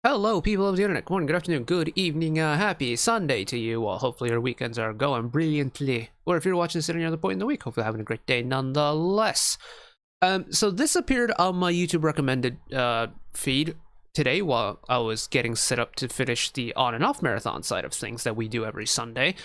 Hello, people of the internet. Good morning, good afternoon, good evening, happy Sunday to you. Well, hopefully your weekends are going brilliantly. Or if you're watching this at any other point in the week, hopefully you're having a great day nonetheless. So this appeared on my YouTube recommended feed today while I was getting set up to finish the on and off marathon side of things that we do every Sunday.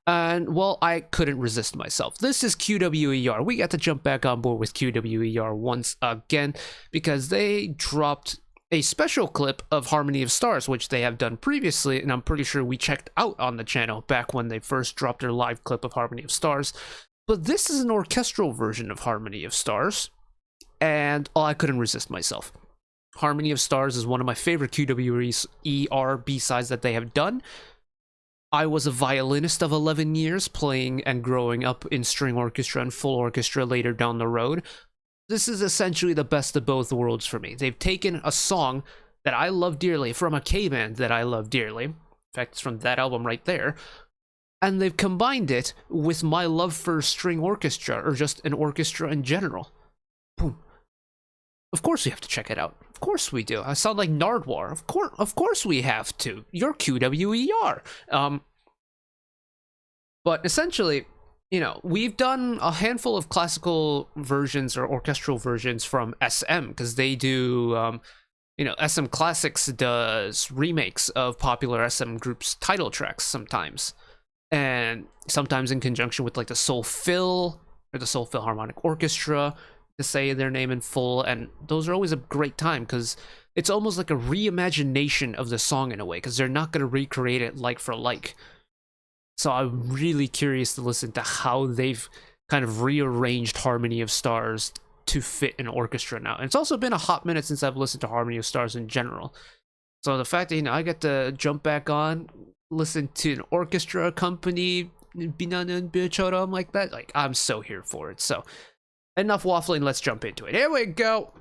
And, well, I couldn't resist myself. This is QWER. We got to jump back on board with QWER once again because they dropped a special clip of Harmony of Stars, which they have done previously, and I'm pretty sure we checked out on the channel back when they first dropped their live clip of Harmony of Stars. But this is an orchestral version of Harmony of Stars, and I couldn't resist myself. Harmony of Stars is one of my favorite QWER B-sides that they have done. I was a violinist of 11 years, playing and growing up in string orchestra and full orchestra later down the road. This is essentially the best of both worlds for me. They've taken a song that I love dearly from a K-band that I love dearly. In fact, it's from that album right there. And they've combined it with my love for string orchestra, or just an orchestra in general. Boom. Of course we have to check it out. Of course we do. I sound like Nardwar. Of course we have to. You're QWER. But essentially, you know, we've done a handful of classical versions or orchestral versions from SM, because they do, you know, SM Classics does remakes of popular SM groups' title tracks sometimes. And sometimes in conjunction with, like, the Soul Phil, or the Soul Philharmonic Orchestra, to say their name in full. And those are always a great time, because it's almost like a reimagination of the song in a way, because they're not going to recreate it like for like. So I'm really curious to listen to how they've kind of rearranged Harmony of Stars to fit an orchestra now. And it's also been a hot minute since I've listened to Harmony of Stars in general. So the fact that, you know, I get to jump back on, listen to an orchestra accompany Binanun like that, like, I'm so here for it. So enough waffling, let's jump into it. Here we go.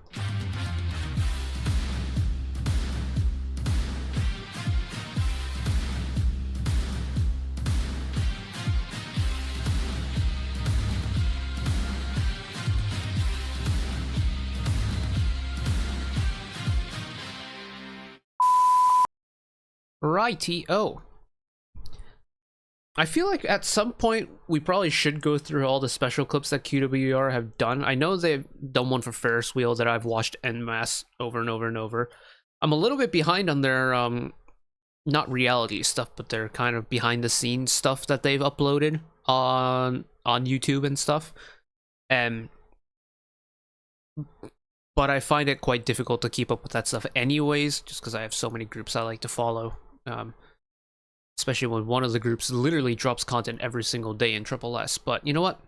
Righty-o. I feel like at some point we probably should go through all the special clips that QWER have done. I know they've done one for Ferris Wheel that I've watched en masse over and over and over. I'm a little bit behind on their, not reality stuff, but their kind of behind the scenes stuff that they've uploaded on YouTube and stuff. But I find it quite difficult to keep up with that stuff anyways, just because I have so many groups I like to follow. Especially when one of the groups literally drops content every single day in Triple S. But you know what?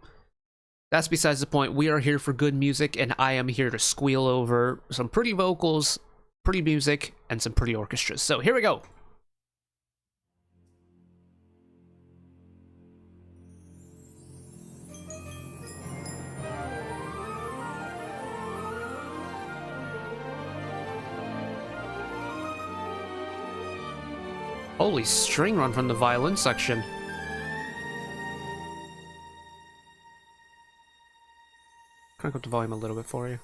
That's besides the point. We are here for good music, and I am here to squeal over some pretty vocals, pretty music, and some pretty orchestras. So here we go. Holy string run from the violin section. Crank up the volume a little bit for you.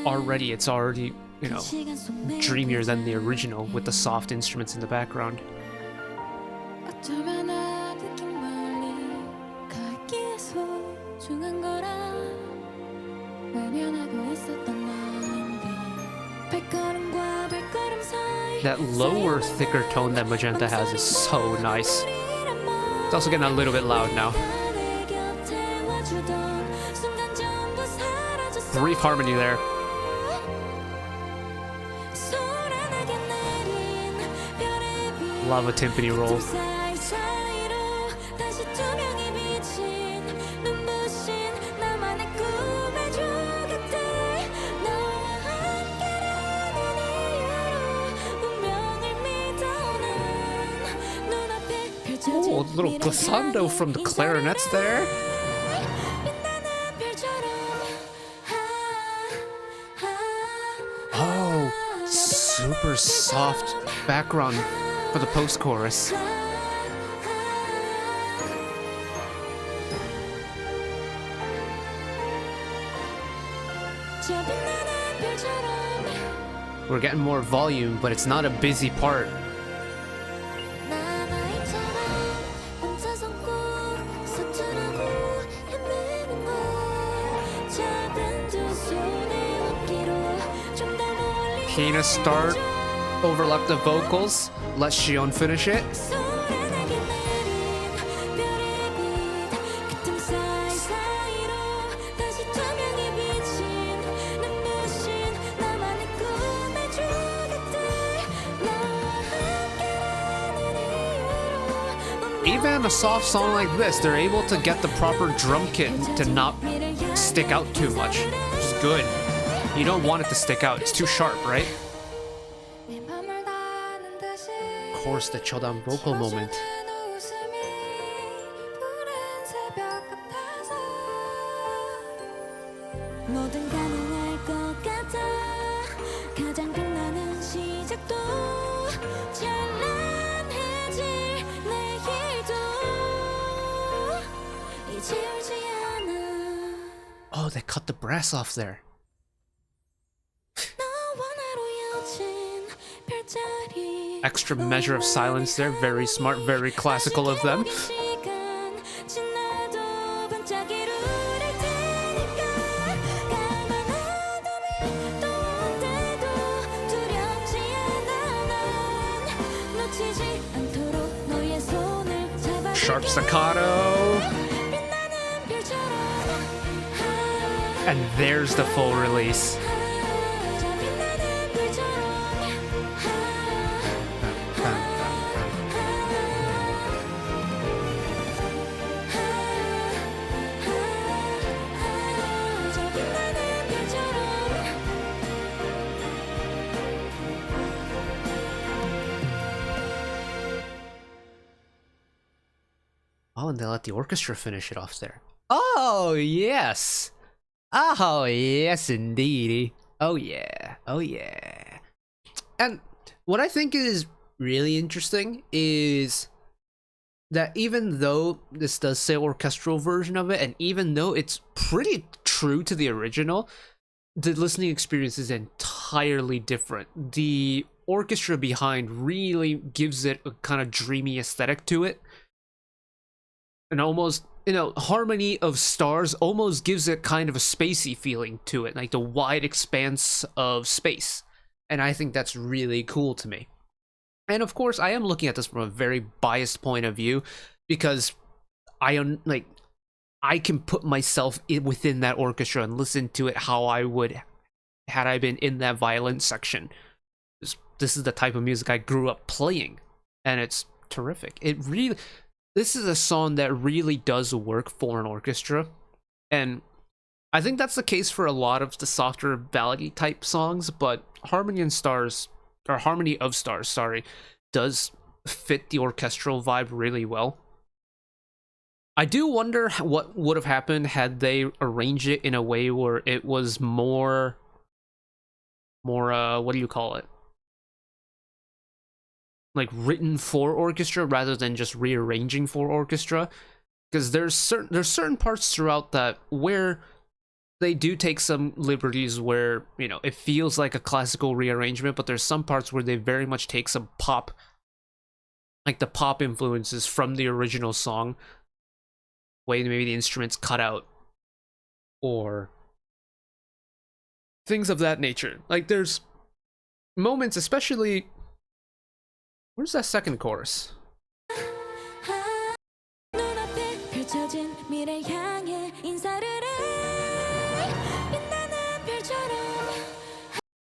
Already, you know, dreamier than the original with the soft instruments in the background. That lower, thicker tone that Magenta has is so nice. It's also getting a little bit loud now. Brief harmony there. Love a timpani roll. Oh, a little glissando from the clarinets there. super soft background for the post-chorus. We're getting more volume, but it's not a busy part. Hina start, overlap the vocals, let Shion finish it. Even a soft song like this, they're able to get the proper drum kit to not stick out too much, which is good. You don't want it to stick out, it's too sharp, right? Of course, the chodan vocal moment. Oh, they cut the brass off there. Extra measure of silence there, very smart, very classical of them. Sharp staccato. And there's the full release. Oh, and they let the orchestra finish it off there. Oh, yes. Oh, yes, indeed. Oh, yeah. Oh, yeah. And what I think is really interesting is that even though this does say orchestral version of it, and even though it's pretty true to the original, the listening experience is entirely different. The orchestra behind really gives it a kind of dreamy aesthetic to it. And almost, you know, Harmony of Stars almost gives it kind of a spacey feeling to it, like the wide expanse of space. And I think that's really cool to me. And of course, I am looking at this from a very biased point of view, because I can put myself within that orchestra and listen to it how I would had I been in that violin section. This is the type of music I grew up playing, and it's terrific. This is a song that really does work for an orchestra, and I think that's the case for a lot of the softer ballady type songs, but Harmony of Stars, does fit the orchestral vibe really well. I do wonder what would have happened had they arranged it in a way where it was more what do you call it? Like written for orchestra rather than just rearranging for orchestra, because there's certain parts throughout that where they do take some liberties where, you know, it feels like a classical rearrangement, but there's some parts where they very much take some pop, like the pop influences from the original song, way maybe the instruments cut out or things of that nature. Like there's moments, especially, where's that second chorus?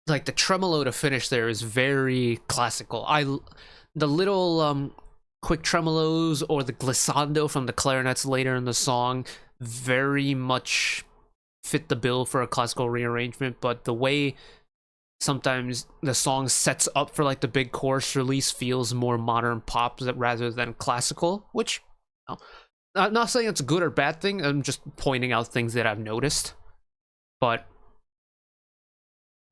Like the tremolo to finish there is very classical. The little quick tremolos or the glissando from the clarinets later in the song very much fit the bill for a classical rearrangement, but the way sometimes the song sets up for like the big chorus release feels more modern pop rather than classical, which, you know, I'm not saying it's a good or bad thing, I'm just pointing out things that I've noticed. But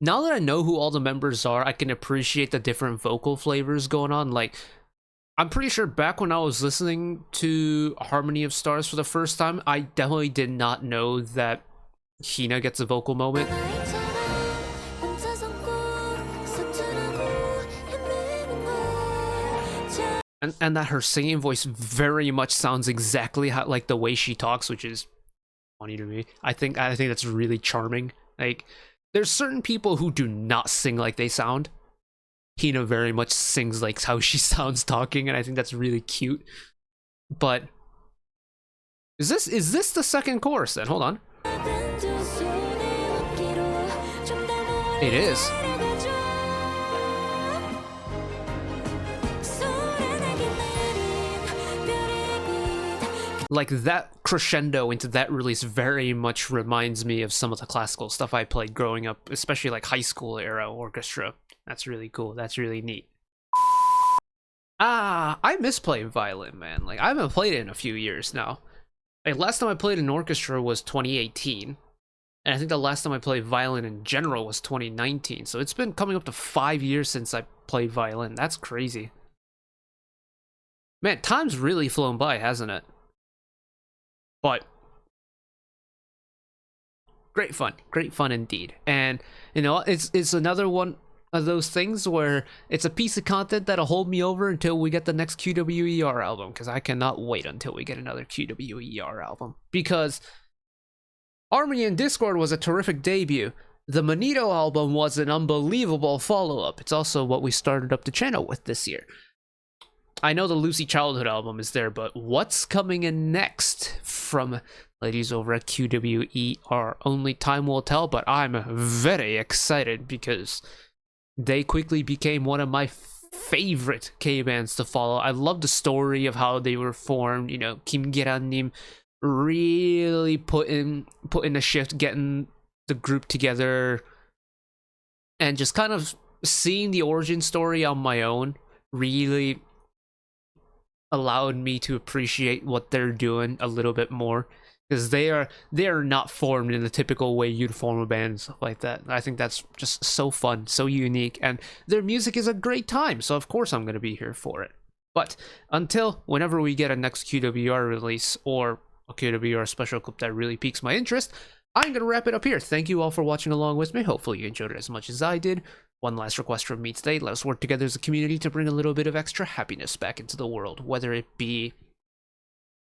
now that I know who all the members are, I can appreciate the different vocal flavors going on. Like, I'm pretty sure back when I was listening to Harmony of Stars for the first time, I definitely did not know that Hina gets a vocal moment. And that her singing voice very much sounds exactly how, like the way she talks, which is funny to me. I think that's really charming. Like, there's certain people who do not sing like they sound. Hina very much sings like how she sounds talking, and I think that's really cute. But is this the second chorus then? Hold on. It is. Like, that crescendo into that release very much reminds me of some of the classical stuff I played growing up, especially like high school era orchestra. That's really cool. That's really neat. I miss playing violin, man. Like, I haven't played it in a few years now. Like, last time I played an orchestra was 2018. And I think the last time I played violin in general was 2019. So it's been coming up to 5 years since I played violin. That's crazy. Man, time's really flown by, hasn't it? But great fun indeed. And you know, it's another one of those things where it's a piece of content that'll hold me over until we get the next QWER album, because I cannot wait until we get another QWER album. Because Harmony in Discord was a terrific debut. The Manito album was an unbelievable follow-up. It's also what we started up the channel with this year. I know the Lucy Childhood album is there, but what's coming in next from ladies over at QWER? Only time will tell, but I'm very excited because they quickly became one of my favorite K-bands to follow. I love the story of how they were formed. You know, Kim Geran-nim really put in a shift getting the group together, and just kind of seeing the origin story on my own really allowed me to appreciate what they're doing a little bit more, because they are not formed in the typical way you'd form a band and stuff like that. I think that's just so fun, so unique, and their music is a great time, so of course I'm going to be here for it. But until whenever we get a next QWR release or a QWR special clip that really piques my interest, I'm going to wrap it up here. Thank you all for watching along with me. Hopefully you enjoyed it as much as I did. One last request from me today: let us work together as a community to bring a little bit of extra happiness back into the world, whether it be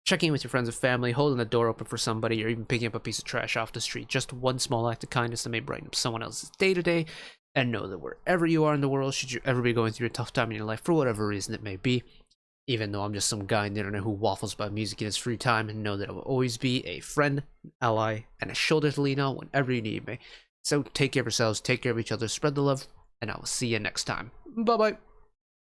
checking in with your friends and family, holding the door open for somebody, or even picking up a piece of trash off the street. Just one small act of kindness that may brighten up someone else's day to day. And know that wherever you are in the world, should you ever be going through a tough time in your life for whatever reason it may be, even though I'm just some guy on the internet who waffles about music in his free time, and know that I will always be a friend, ally, and a shoulder to lean on whenever you need me. So take care of yourselves, take care of each other, spread the love, and I will see you next time. Bye-bye.